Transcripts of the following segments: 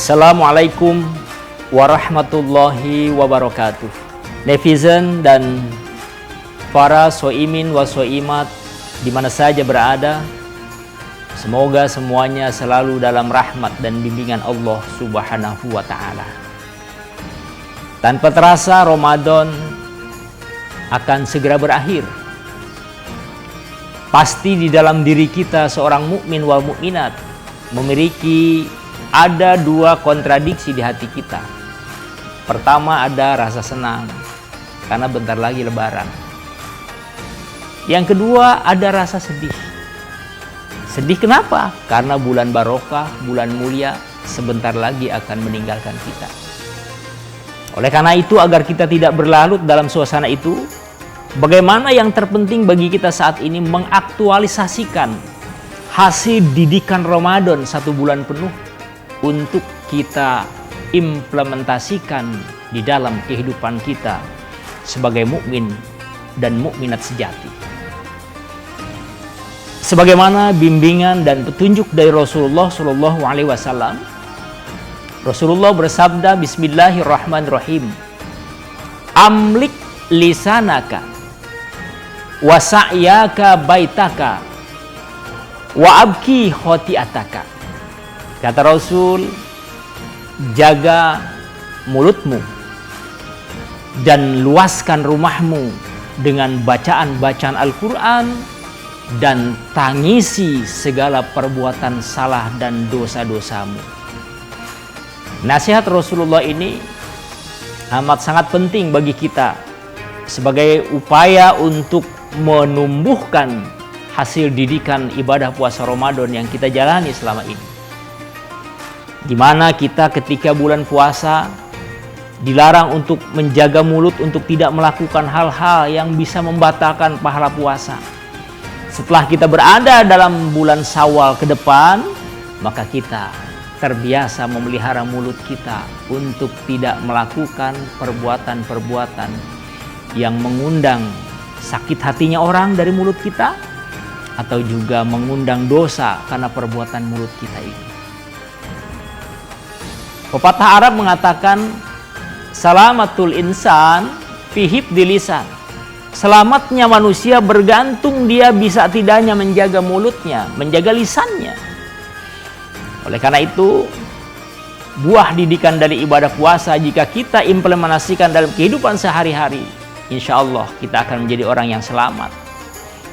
Assalamualaikum warahmatullahi wabarakatuh. Netizen dan para soimin wa soimat di mana saja berada, semoga semuanya selalu dalam rahmat dan bimbingan Allah Subhanahu wa Ta'ala. Tanpa terasa Ramadan akan segera berakhir. Pasti di dalam diri kita seorang mukmin wal mukminat memiliki ada dua kontradiksi di hati kita. Pertama, ada rasa senang karena bentar lagi lebaran. Yang kedua, ada rasa sedih. Sedih kenapa? Karena bulan barokah, bulan mulia sebentar lagi akan meninggalkan kita. Oleh karena itu, agar kita tidak berlarut dalam suasana itu, bagaimana yang terpenting bagi kita saat ini mengaktualisasikan hasil didikan Ramadan 1 bulan penuh untuk kita implementasikan di dalam kehidupan kita sebagai mukmin dan mukminat sejati. Sebagaimana bimbingan dan petunjuk dari Rasulullah Shallallahu Alaihi Wasallam, Rasulullah bersabda, Bismillahirrahmanirrahim, amlik lisanaka wa sa'yaka baitaka wa abki khotiataka. Kata Rasul, jaga mulutmu dan luaskan rumahmu dengan bacaan-bacaan Al-Quran dan tangisi segala perbuatan salah dan dosa-dosamu. Nasihat Rasulullah ini amat sangat penting bagi kita sebagai upaya untuk menumbuhkan hasil didikan ibadah puasa Ramadan yang kita jalani selama ini. Di mana kita ketika bulan puasa dilarang untuk menjaga mulut untuk tidak melakukan hal-hal yang bisa membatalkan pahala puasa. Setelah kita berada dalam bulan Syawal ke depan, maka kita terbiasa memelihara mulut kita untuk tidak melakukan perbuatan-perbuatan yang mengundang sakit hatinya orang dari mulut kita, atau juga mengundang dosa karena perbuatan mulut kita ini. Pepatah Arab mengatakan, salamatul insan fi hifdzi lisan. Selamatnya manusia bergantung dia bisa tidaknya menjaga mulutnya, menjaga lisannya. Oleh karena itu, buah didikan dari ibadah puasa jika kita implementasikan dalam kehidupan sehari-hari, insya Allah kita akan menjadi orang yang selamat.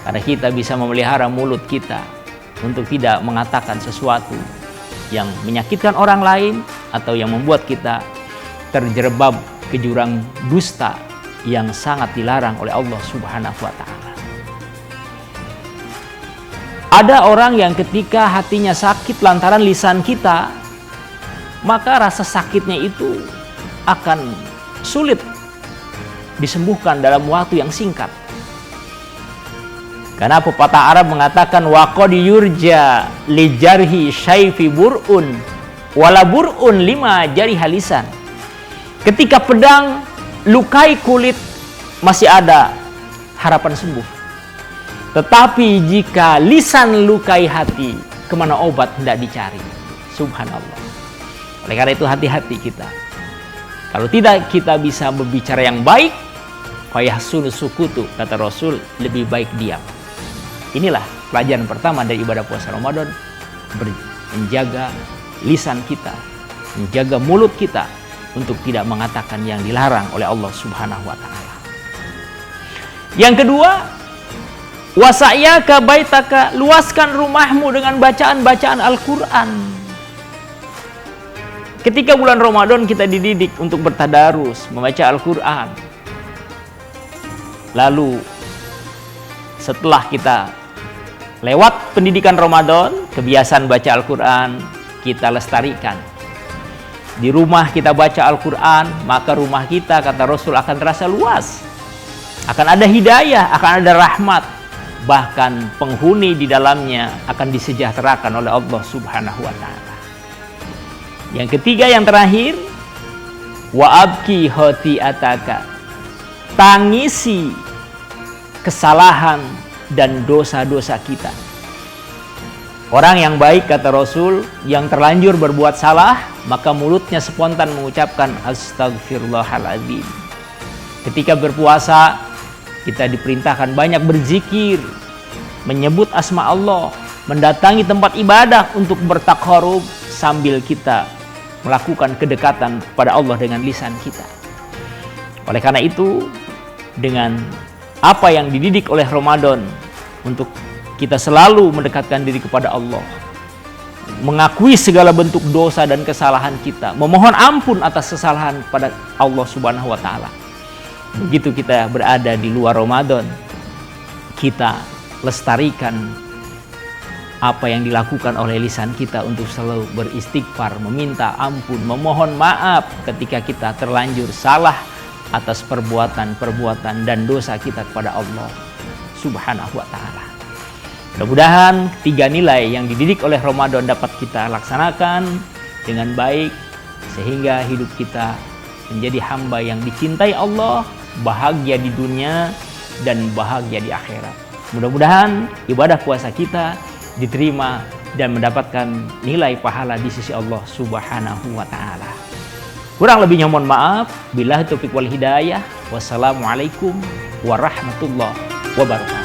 Karena kita bisa memelihara mulut kita untuk tidak mengatakan sesuatu yang menyakitkan orang lain atau yang membuat kita terjerembab ke jurang dusta yang sangat dilarang oleh Allah Subhanahu wa Ta'ala. Ada orang yang ketika hatinya sakit lantaran lisan kita, maka rasa sakitnya itu akan sulit disembuhkan dalam waktu yang singkat. Karena pepatah Arab mengatakan waqad yurja li jarhi syaifi bur'un wala bur'un lima jariha lisan. Ketika pedang lukai kulit masih ada harapan sembuh. Tetapi jika lisan lukai hati, kemana obat hendak dicari? Subhanallah. Oleh karena itu hati-hati kita. Kalau tidak kita bisa berbicara yang baik, fayahsunu sukutu, kata Rasul, lebih baik diam. Inilah pelajaran pertama dari ibadah puasa Ramadan, menjaga lisan kita, menjaga mulut kita untuk tidak mengatakan yang dilarang oleh Allah Subhanahu wa Ta'ala. Yang kedua, wasa'yaka baitaka, luaskan rumahmu dengan bacaan-bacaan Al-Quran. Ketika bulan Ramadan kita dididik untuk bertadarus, membaca Al-Quran. Lalu setelah kita lewat pendidikan Ramadan, kebiasaan baca Al-Quran kita lestarikan. Di rumah kita baca Al-Quran, maka rumah kita, kata Rasul, akan terasa luas. Akan ada hidayah, akan ada rahmat. Bahkan penghuni di dalamnya akan disejahterakan oleh Allah Subhanahu wa ta'ala. Yang ketiga, yang terakhir, wa abki khoti'ataka. Tangisi kesalahan dan dosa-dosa kita. Orang yang baik, kata Rasul, yang terlanjur berbuat salah, maka mulutnya spontan mengucapkan astagfirullahaladzim. Ketika berpuasa, kita diperintahkan banyak berzikir, menyebut asma Allah, mendatangi tempat ibadah untuk bertakarub sambil kita melakukan kedekatan kepada Allah dengan lisan kita. Oleh karena itu, dengan apa yang dididik oleh Ramadan untuk kita selalu mendekatkan diri kepada Allah, mengakui segala bentuk dosa dan kesalahan kita, memohon ampun atas kesalahan kepada Allah Subhanahu wa ta'ala. Begitu kita berada di luar Ramadan, kita lestarikan apa yang dilakukan oleh lisan kita untuk selalu beristighfar, meminta ampun, memohon maaf ketika kita terlanjur salah atas perbuatan-perbuatan dan dosa kita kepada Allah Subhanahu wa ta'ala. Mudah-mudahan 3 nilai yang dididik oleh Ramadan dapat kita laksanakan dengan baik, sehingga hidup kita menjadi hamba yang dicintai Allah, bahagia di dunia dan bahagia di akhirat. Mudah-mudahan ibadah puasa kita diterima dan mendapatkan nilai pahala di sisi Allah Subhanahu wa ta'ala. Kurang lebihnya mohon maaf. Billahi taufiq wal hidayah. Wassalamualaikum warahmatullahi wabarakatuh.